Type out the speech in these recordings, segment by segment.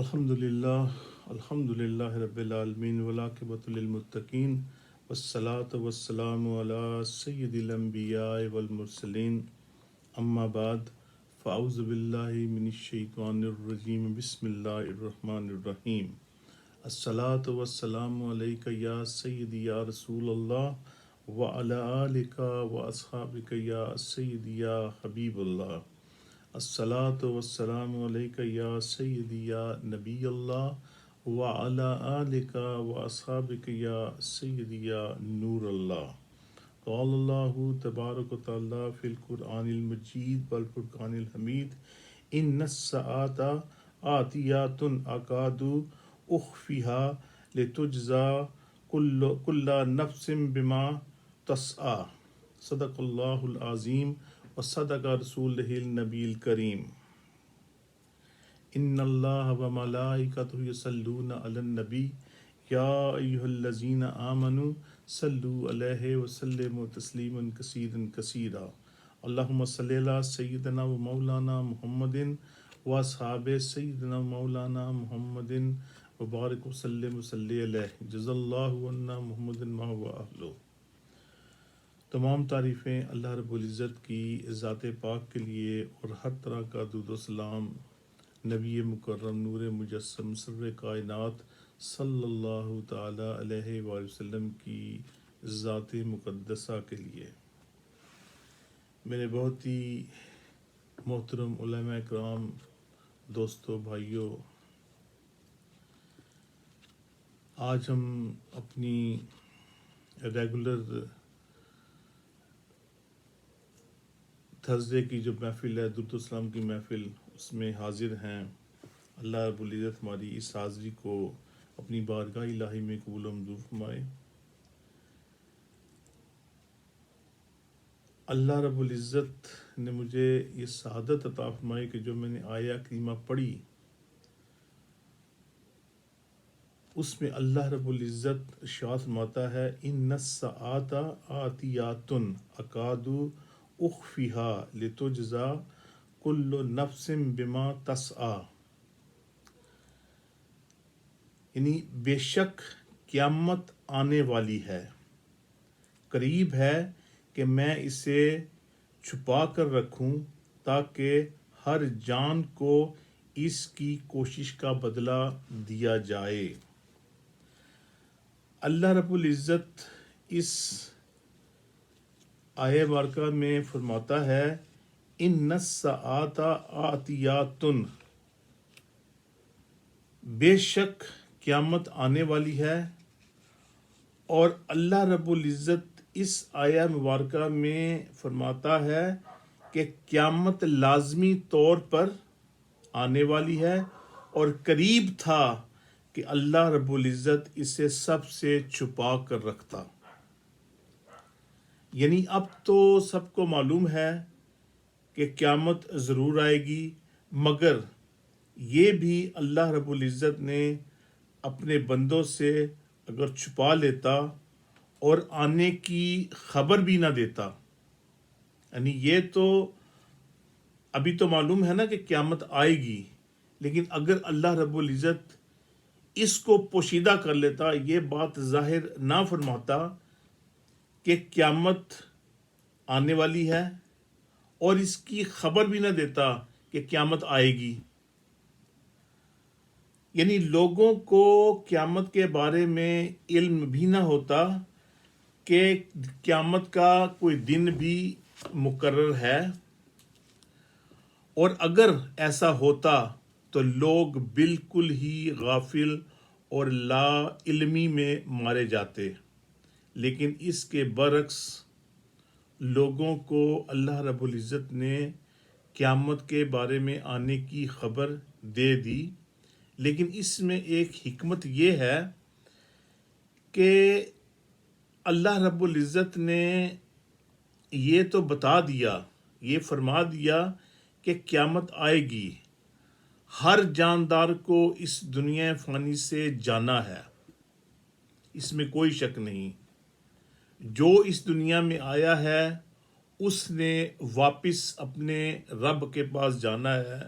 الحمدللہ رب العالمین والعاقبۃ للمتقین والصلاۃ والسلام علی سید الانبیاء والمرسلین اما بعد فاعوذ باللہ من الشیطان الرجیم بسم اللہ الرحمن الرحیم الصلاۃ والسلام علیک یا سیدی یا رسول اللہ وعلی آلک واصحابک یا سیدی یا حبیب اللہ الصلاۃ والسلام علیک یا سیدی یا نبی اللہ وعلی آلک واصحابک یا سیدی یا نور اللہ قال اللہ تبارک و تعالی فی القرآن المجید والفرقان الحمید ان الساعۃ آتیۃ اکاد اخفیها لتجزی کل نفس بما تسعی صدق اللہ العظیم وصدق رسولہ النبی الکریم ان اللہ وملائکتہ یصلون علی النبی یا ایھا الذین آمنوا صلوا علیہ وسلموا تسلیما کثیرا کثیرا اللہم صلی علی سیدنا و مولانا محمد واصحاب سیدنا مولانا محمد وبارک وسلم وصلی علیہ جزا اللہ عنا محمد ما هو اہلہ۔ تمام تعریفیں اللہ رب العزت کی ذات پاک کے لیے اور ہر طرح کا درود و سلام نبی مکرم نور مجسم سر کائنات صلی اللہ تعالی علیہ وآلہ وسلم کی ذات مقدسہ کے لیے۔ میرے بہت ہی محترم علماء اکرام، دوستوں، بھائیوں، آج ہم اپنی ریگولر تھرسڈے کی جو محفل ہے درود و سلام کی محفل، اس میں حاضر ہیں۔ اللہ رب العزت ہماری اس حاضری کو اپنی بارگاہ الہی میں قبول و منظور فرمائے۔ اللہ رب العزت نے مجھے یہ سعادت عطا فرمائی کہ جو میں نے آیہ کریمہ پڑھی، اس میں اللہ رب العزت ارشاد فرماتا ہے ان الساعۃ آتیۃ اکاد اخفیها لتجزی کل نفس بما تسعی، یعنی بے شک قیامت آنے والی ہے، قریب ہے کہ میں اسے چھپا کر رکھوں تاکہ ہر جان کو اس کی کوشش کا بدلہ دیا جائے۔ اللہ رب العزت اس آیہ بارکہ میں فرماتا ہے ان الساعۃ آتیۃ، بے شک قیامت آنے والی ہے، اور اللہ رب العزت اس آیہ مبارکہ میں فرماتا ہے کہ قیامت لازمی طور پر آنے والی ہے اور قریب تھا کہ اللہ رب العزت اسے سب سے چھپا کر رکھتا۔ یعنی اب تو سب کو معلوم ہے کہ قیامت ضرور آئے گی، مگر یہ بھی اللہ رب العزت نے اپنے بندوں سے اگر چھپا لیتا اور آنے کی خبر بھی نہ دیتا، یعنی یہ تو ابھی تو معلوم ہے نا کہ قیامت آئے گی، لیکن اگر اللہ رب العزت اس کو پوشیدہ کر لیتا، یہ بات ظاہر نہ فرماتا کہ قیامت آنے والی ہے اور اس کی خبر بھی نہ دیتا کہ قیامت آئے گی، یعنی لوگوں کو قیامت کے بارے میں علم بھی نہ ہوتا کہ قیامت کا کوئی دن بھی مقرر ہے، اور اگر ایسا ہوتا تو لوگ بالکل ہی غافل اور لا علمی میں مارے جاتے، لیکن اس کے برعکس لوگوں کو اللہ رب العزت نے قیامت کے بارے میں آنے کی خبر دے دی۔ لیکن اس میں ایک حکمت یہ ہے کہ اللہ رب العزت نے یہ تو بتا دیا، یہ فرما دیا کہ قیامت آئے گی، ہر جاندار کو اس دنیا فانی سے جانا ہے، اس میں کوئی شک نہیں۔ جو اس دنیا میں آیا ہے اس نے واپس اپنے رب کے پاس جانا ہے،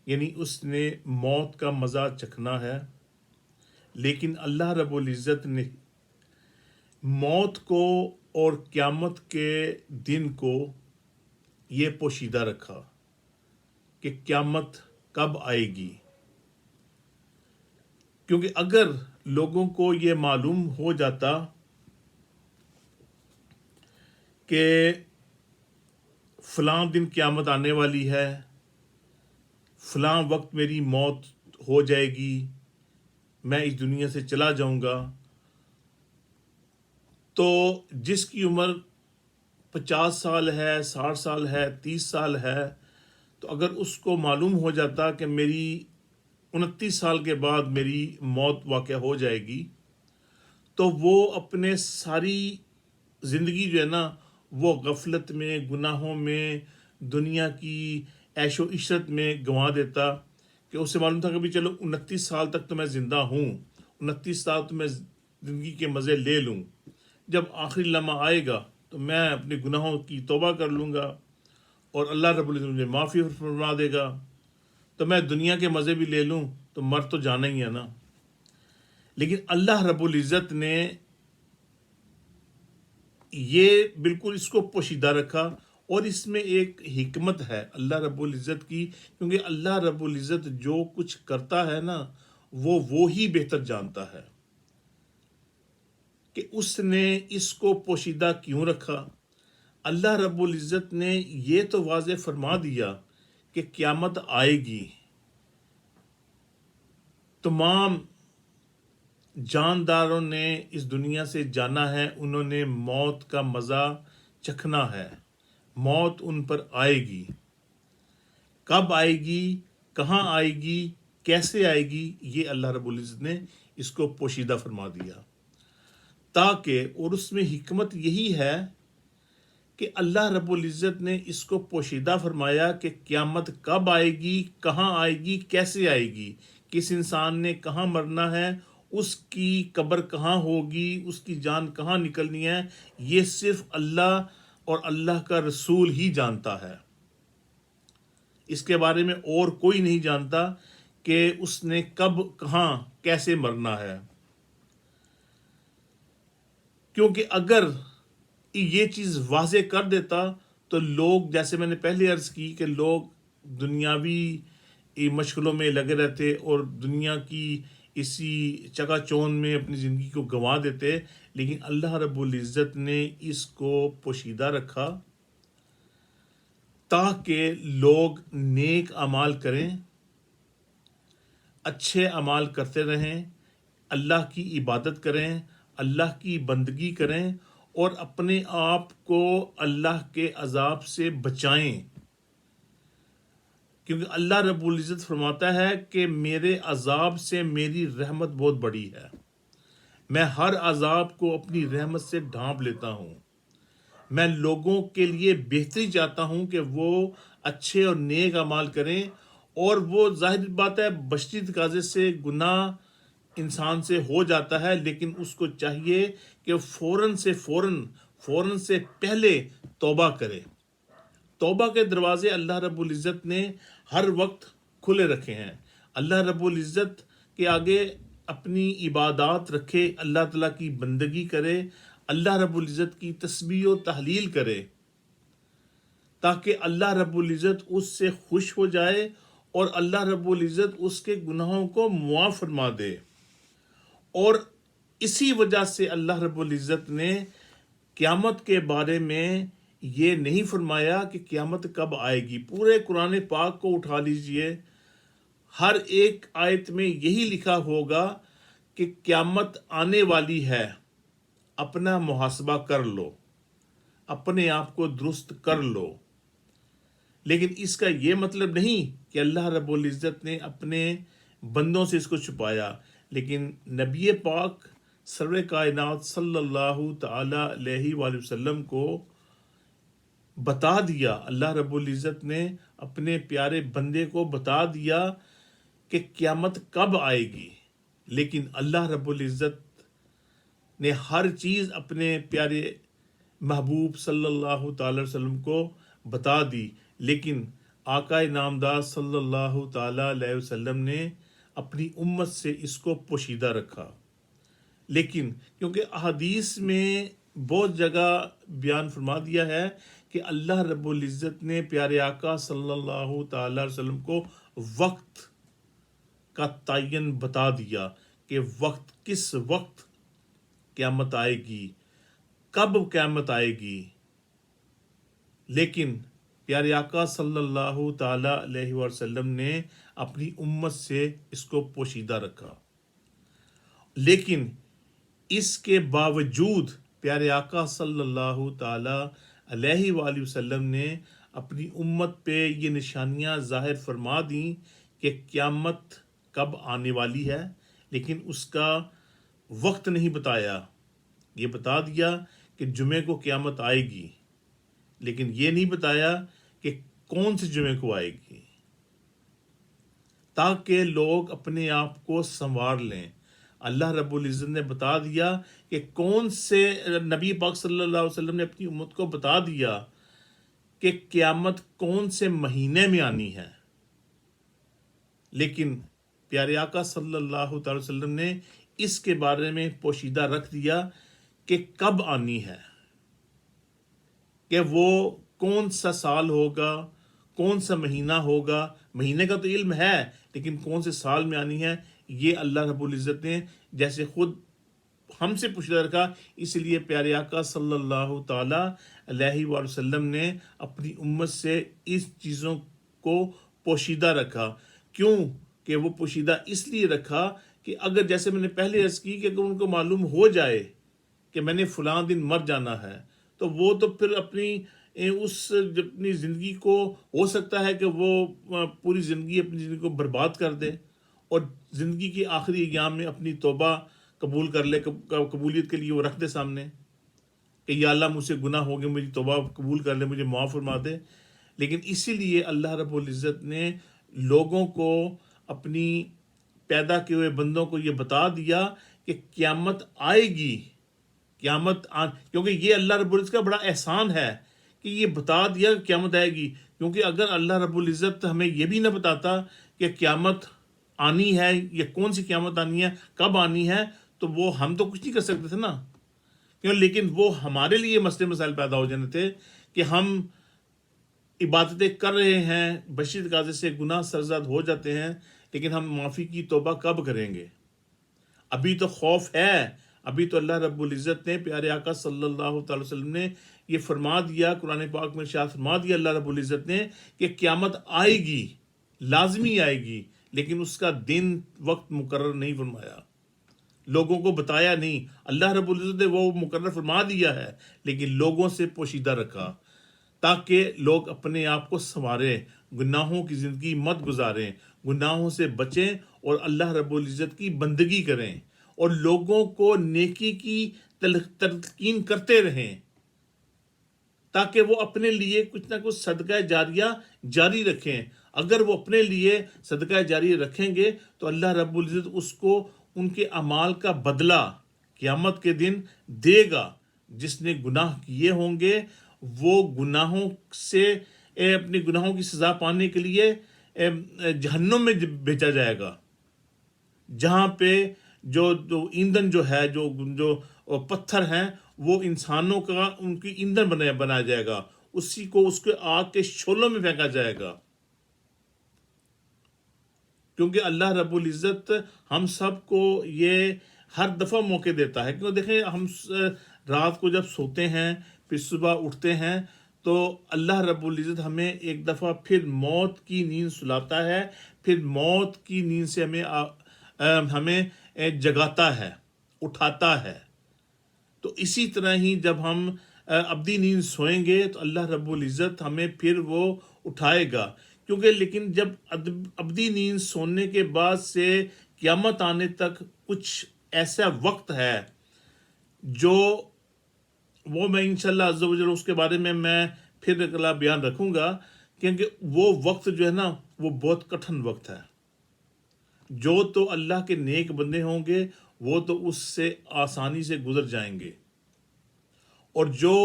یعنی اس نے موت کا مزہ چکھنا ہے، لیکن اللہ رب العزت نے موت کو اور قیامت کے دن کو یہ پوشیدہ رکھا کہ قیامت کب آئے گی، کیونکہ اگر لوگوں کو یہ معلوم ہو جاتا کہ فلاں دن قیامت آنے والی ہے، فلاں وقت میری موت ہو جائے گی، میں اس دنیا سے چلا جاؤں گا، تو جس کی عمر 50 سال ہے، 60 سال ہے، 30 سال ہے، تو اگر اس کو معلوم ہو جاتا کہ میری 29 سال کے بعد میری موت واقع ہو جائے گی، تو وہ اپنے ساری زندگی جو ہے نا وہ غفلت میں، گناہوں میں، دنیا کی عیش و عشرت میں گنوا دیتا، کہ اسے معلوم تھا کہ بھی چلو 29 سال تک تو میں زندہ ہوں، 29 سال تو میں زندگی کے مزے لے لوں، جب آخری لمحہ آئے گا تو میں اپنے گناہوں کی توبہ کر لوں گا اور اللہ رب العزت مجھے معافی فرما دے گا، تو میں دنیا کے مزے بھی لے لوں، تو مر تو جانا ہی ہے نا۔ لیکن اللہ رب العزت نے یہ بالکل اس کو پوشیدہ رکھا، اور اس میں ایک حکمت ہے اللہ رب العزت کی، کیونکہ اللہ رب العزت جو کچھ کرتا ہے نا وہ وہی بہتر جانتا ہے کہ اس نے اس کو پوشیدہ کیوں رکھا۔ اللہ رب العزت نے یہ تو واضح فرما دیا کہ قیامت آئے گی، تمام جانداروں نے اس دنیا سے جانا ہے، انہوں نے موت کا مزہ چکھنا ہے، موت ان پر آئے گی، کب آئے گی، کہاں آئے گی، کیسے آئے گی، یہ اللہ رب العزت نے اس کو پوشیدہ فرما دیا، تاکہ، اور اس میں حکمت یہی ہے کہ اللہ رب العزت نے اس کو پوشیدہ فرمایا کہ قیامت کب آئے گی، کہاں آئے گی، کیسے آئے گی، کس انسان نے کہاں مرنا ہے، اس کی قبر کہاں ہوگی، اس کی جان کہاں نکلنی ہے، یہ صرف اللہ اور اللہ کا رسول ہی جانتا ہے، اس کے بارے میں اور کوئی نہیں جانتا کہ اس نے کب، کہاں، کیسے مرنا ہے۔ کیونکہ اگر یہ چیز واضح کر دیتا تو لوگ، جیسے میں نے پہلے عرض کی کہ لوگ دنیاوی مشغلوں میں لگے رہتے اور دنیا کی اسی چکا چون میں اپنی زندگی کو گنوا دیتے، لیکن اللہ رب العزت نے اس کو پوشیدہ رکھا تاکہ لوگ نیک اعمال کریں، اچھے اعمال کرتے رہیں، اللہ کی عبادت کریں، اللہ کی بندگی کریں، اور اپنے آپ کو اللہ کے عذاب سے بچائیں، کیونکہ اللہ رب العزت فرماتا ہے کہ میرے عذاب سے میری رحمت بہت بڑی ہے، میں ہر عذاب کو اپنی رحمت سے ڈھانپ لیتا ہوں، میں لوگوں کے لیے بہتری چاہتا ہوں کہ وہ اچھے اور نیک اعمال کریں، اور وہ ظاہر بات ہے بشری تقاضے سے گناہ انسان سے ہو جاتا ہے، لیکن اس کو چاہیے کہ فوراً سے پہلے توبہ کرے۔ توبہ کے دروازے اللہ رب العزت نے ہر وقت کھلے رکھے ہیں، اللہ رب العزت کے آگے اپنی عبادات رکھے، اللہ تعالیٰ کی بندگی کرے، اللہ رب العزت کی تسبیح و تحلیل کرے، تاکہ اللہ رب العزت اس سے خوش ہو جائے اور اللہ رب العزت اس کے گناہوں کو معاف فرما دے۔ اور اسی وجہ سے اللہ رب العزت نے قیامت کے بارے میں یہ نہیں فرمایا کہ قیامت کب آئے گی۔ پورے قرآن پاک کو اٹھا لیجئے، ہر ایک آیت میں یہی لکھا ہوگا کہ قیامت آنے والی ہے، اپنا محاسبہ کر لو، اپنے آپ کو درست کر لو۔ لیکن اس کا یہ مطلب نہیں کہ اللہ رب العزت نے اپنے بندوں سے اس کو چھپایا، لیکن نبی پاک سرور کائنات صلی اللہ تعالی علیہ وآلہ وسلم کو بتا دیا، اللہ رب العزت نے اپنے پیارے بندے کو بتا دیا کہ قیامت کب آئے گی، لیکن اللہ رب العزت نے ہر چیز اپنے پیارے محبوب صلی اللہ تعالی وسلم کو بتا دی، لیکن آقا نامدار صلی اللہ تعالی علیہ وسلم نے اپنی امت سے اس کو پوشیدہ رکھا، لیکن کیونکہ احادیث میں بہت جگہ بیان فرما دیا ہے کہ اللہ رب العزت نے پیارے آقا صلی اللہ تعالی علیہ وسلم کو وقت کا تعین بتا دیا کہ وقت کس وقت قیامت آئے گی، کب قیامت آئے گی، لیکن پیارے آقا صلی اللہ تعالی علیہ وسلم نے اپنی امت سے اس کو پوشیدہ رکھا، لیکن اس کے باوجود پیارے آقا صلی اللہ تعالی علیہ وآلہ وسلم نے اپنی امت پہ یہ نشانیاں ظاہر فرما دیں کہ قیامت کب آنے والی ہے، لیکن اس کا وقت نہیں بتایا۔ یہ بتا دیا کہ جمعے کو قیامت آئے گی، لیکن یہ نہیں بتایا کہ کون سے جمعے کو آئے گی، تاکہ لوگ اپنے آپ کو سنوار لیں۔ اللہ رب العزت نے بتا دیا کہ کون سے، نبی پاک صلی اللہ علیہ وسلم نے اپنی امت کو بتا دیا کہ قیامت کون سے مہینے میں آنی ہے، لیکن پیارے آقا صلی اللہ تعالی وسلم نے اس کے بارے میں پوشیدہ رکھ دیا کہ کب آنی ہے، کہ وہ کون سا سال ہوگا، کون سا مہینہ ہوگا۔ مہینے کا تو علم ہے، لیکن کون سے سال میں آنی ہے یہ اللہ رب العزت نے جیسے خود ہم سے پوشیدہ رکھا، اس لیے پیارے آقا صلی اللہ تعالی علیہ وآلہ وسلم نے اپنی امت سے اس چیزوں کو پوشیدہ رکھا۔ کیوں کہ وہ پوشیدہ اس لیے رکھا کہ اگر، جیسے میں نے پہلے عرض کی، کہ اگر ان کو معلوم ہو جائے کہ میں نے فلاں دن مر جانا ہے، تو وہ تو پھر اپنی زندگی کو، ہو سکتا ہے کہ وہ پوری زندگی اپنی زندگی کو برباد کر دے، اور زندگی کے آخری ایام میں اپنی توبہ قبول کر لے، قبولیت کے لیے وہ رکھ دے سامنے کہ یا اللہ مجھ سے گناہ ہو گئے، میری توبہ قبول کر لے، مجھے معاف فرما دے۔ لیکن اسی لیے اللہ رب العزت نے لوگوں کو، اپنی پیدا کیے ہوئے بندوں کو یہ بتا دیا کہ قیامت آئے گی، کیونکہ یہ اللہ رب العزت کا بڑا احسان ہے کہ یہ بتا دیا کہ قیامت آئے گی۔ کیونکہ اگر اللہ رب العزت ہمیں یہ بھی نہ بتاتا کہ قیامت آنی ہے یا کون سی قیامت آنی ہے، کب آنی ہے، تو وہ ہم تو کچھ نہیں کر سکتے تھے نا، لیکن وہ ہمارے لیے مسئلے مسائل پیدا ہو جانے تھے کہ ہم عبادتیں کر رہے ہیں، بشری تقاضے سے گناہ سرزد ہو جاتے ہیں، لیکن ہم معافی کی توبہ کب کریں گے؟ ابھی تو خوف ہے، ابھی تو اللہ رب العزت نے، پیارے آقا صلی اللہ تعالی وسلم نے یہ فرما دیا، قرآن پاک میں ارشاد فرما دیا اللہ رب العزت نے کہ قیامت آئے گی، لازمی آئے گی، لیکن اس کا دن وقت مقرر نہیں فرمایا، لوگوں کو بتایا نہیں۔ اللہ رب العزت نے وہ مقرر فرما دیا ہے، لیکن لوگوں سے پوشیدہ رکھا تاکہ لوگ اپنے آپ کو سنواریں، گناہوں کی زندگی مت گزاریں، گناہوں سے بچیں اور اللہ رب العزت کی بندگی کریں، اور لوگوں کو نیکی کی تلقین کرتے رہیں، تاکہ وہ اپنے لیے کچھ نہ کچھ صدقہ جاریہ جاری رکھیں۔ اگر وہ اپنے لیے صدقہ جاریہ رکھیں گے تو اللہ رب العزت اس کو ان کے اعمال کا بدلہ قیامت کے دن دے گا۔ جس نے گناہ کیے ہوں گے وہ گناہوں سے، اپنے گناہوں کی سزا پانے کے لیے جہنم میں بھیجا جائے گا، جہاں پہ جو ایندھن جو ہے، جو پتھر ہیں، وہ انسانوں کا، ان کی ایندھن بنایا جائے گا، اسی کو اس کے آگ کے شعلوں میں پھینکا جائے گا۔ کیونکہ اللہ رب العزت ہم سب کو یہ ہر دفعہ موقع دیتا ہے، کیونکہ دیکھیں ہم رات کو جب سوتے ہیں پھر صبح اٹھتے ہیں تو اللہ رب العزت ہمیں ایک دفعہ پھر موت کی نیند سلاتا ہے، پھر موت کی نیند سے ہمیں جگاتا ہے، اٹھاتا ہے۔ تو اسی طرح ہی جب ہم ابدی نیند سوئیں گے تو اللہ رب العزت ہمیں پھر وہ اٹھائے گا، کیونکہ لیکن جب ابدی نیند سونے کے بعد سے قیامت آنے تک کچھ ایسا وقت ہے جو وہ میں انشاءاللہ عز و جل اس کے بارے میں پھر اگلا بیان رکھوں گا، کیونکہ وہ وقت جو ہے نا وہ بہت کٹھن وقت ہے۔ جو تو اللہ کے نیک بندے ہوں گے وہ تو اس سے آسانی سے گزر جائیں گے، اور جو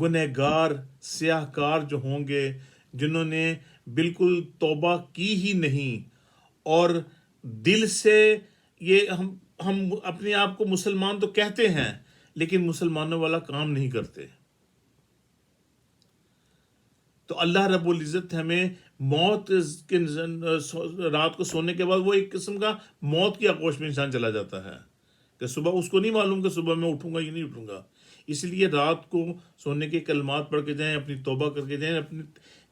گنہگار سیاہ کار جو ہوں گے، جنہوں نے بالکل توبہ کی ہی نہیں اور دل سے یہ ہم اپنے آپ کو مسلمان تو کہتے ہیں لیکن مسلمانوں والا کام نہیں کرتے. تو اللہ رب العزت ہمیں موت کے رات کو سونے کے بعد وہ ایک قسم کا موت کی آغوش میں انسان چلا جاتا ہے کہ صبح اس کو نہیں معلوم کہ صبح میں اٹھوں گا یا نہیں اٹھوں گا. اس لیے رات کو سونے کے کلمات پڑھ کے جائیں, اپنی توبہ کر کے جائیں, اپنی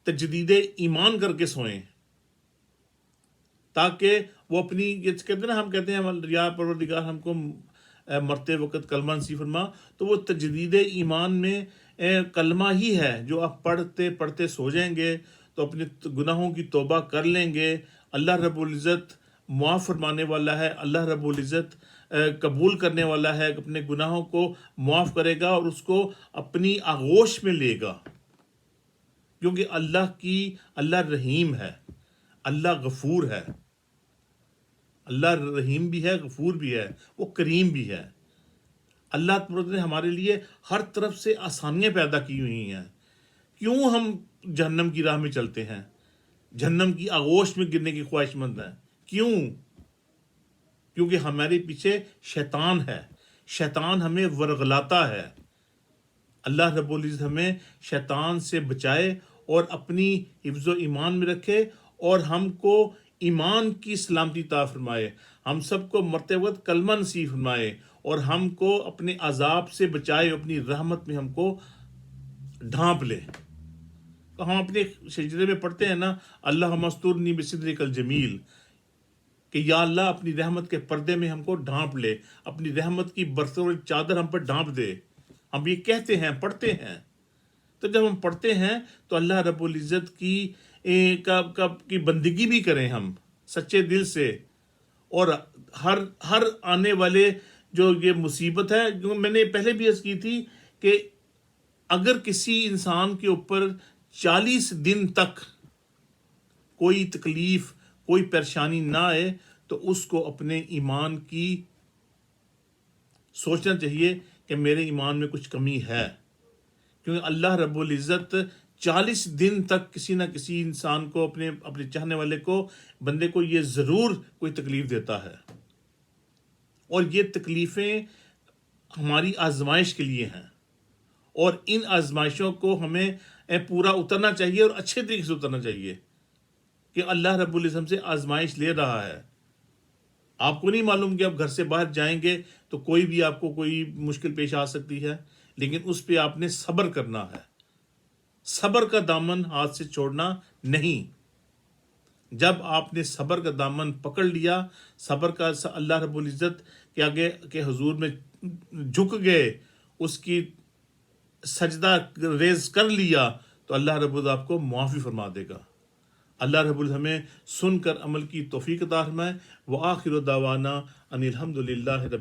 تجدید ایمان کر کے سوئیں, تاکہ وہ اپنی یہ کہتے ہیں نا, ہم کہتے ہیں یا پروردگار ہم کو مرتے وقت کلمہ نصیب فرما, تو وہ تجدید ایمان میں کلمہ ہی ہے جو آپ پڑھتے پڑھتے سو جائیں گے تو اپنے گناہوں کی توبہ کر لیں گے. اللہ رب العزت معاف فرمانے والا ہے, اللہ رب العزت قبول کرنے والا ہے, اپنے گناہوں کو معاف کرے گا اور اس کو اپنی آغوش میں لے گا, کیونکہ اللہ رحیم ہے, اللہ غفور ہے, اللہ رحیم بھی ہے, غفور بھی ہے, وہ کریم بھی ہے. اللہ تعالیٰ نے ہمارے لیے ہر طرف سے آسانیاں پیدا کی ہوئی ہیں. کیوں ہم جہنم کی راہ میں چلتے ہیں, جہنم کی آغوش میں گرنے کی خواہش مند ہیں؟ کیوں؟ کیونکہ ہمارے پیچھے شیطان ہے, شیطان ہمیں ورغلاتا ہے. اللہ رب العزت ہمیں شیطان سے بچائے اور اپنی حفظ و ایمان میں رکھے اور ہم کو ایمان کی سلامتی عطا فرمائے, ہم سب کو مرتے وقت کلمہ نصیب فرمائے اور ہم کو اپنے عذاب سے بچائے, اپنی رحمت میں ہم کو ڈھانپ لے. تو ہم اپنے سجدے میں پڑھتے ہیں نا, اللہ مستورنی بصدرک الجمیل, کہ یا اللہ اپنی رحمت کے پردے میں ہم کو ڈھانپ لے, اپنی رحمت کی برتر چادر ہم پر ڈھانپ دے. ہم یہ کہتے ہیں, پڑھتے ہیں. تو جب ہم پڑھتے ہیں تو اللہ رب العزت کی بندگی بھی کریں ہم سچے دل سے, اور ہر آنے والے جو یہ مصیبت ہے, جو میں نے پہلے بھی عرض کی تھی کہ اگر کسی انسان کے اوپر 40 دن تک کوئی تکلیف کوئی پریشانی نہ آئے تو اس کو اپنے ایمان کی سوچنا چاہیے کہ میرے ایمان میں کچھ کمی ہے, کیونکہ اللہ رب العزت 40 دن تک کسی نہ کسی انسان کو اپنے چاہنے والے کو بندے کو یہ ضرور کوئی تکلیف دیتا ہے, اور یہ تکلیفیں ہماری آزمائش کے لیے ہیں, اور ان آزمائشوں کو ہمیں پورا اترنا چاہیے اور اچھے طریقے سے اترنا چاہیے کہ اللہ رب العزت ہم سے آزمائش لے رہا ہے. آپ کو نہیں معلوم کہ آپ گھر سے باہر جائیں گے تو کوئی بھی آپ کو کوئی مشکل پیش آ سکتی ہے, لیکن اس پہ آپ نے صبر کرنا ہے, صبر کا دامن ہاتھ سے چھوڑنا نہیں. جب آپ نے صبر کا دامن پکڑ لیا, صبر کا اللہ رب العزت کے آگے کے حضور میں جھک گئے, اس کی سجدہ ریز کر لیا, تو اللہ رب العزت آپ کو معافی فرما دے گا. اللہ رب العزت ہمیں سن کر عمل کی توفیق عطا فرمائے. وآخر دعوانا ان الحمد للہ رب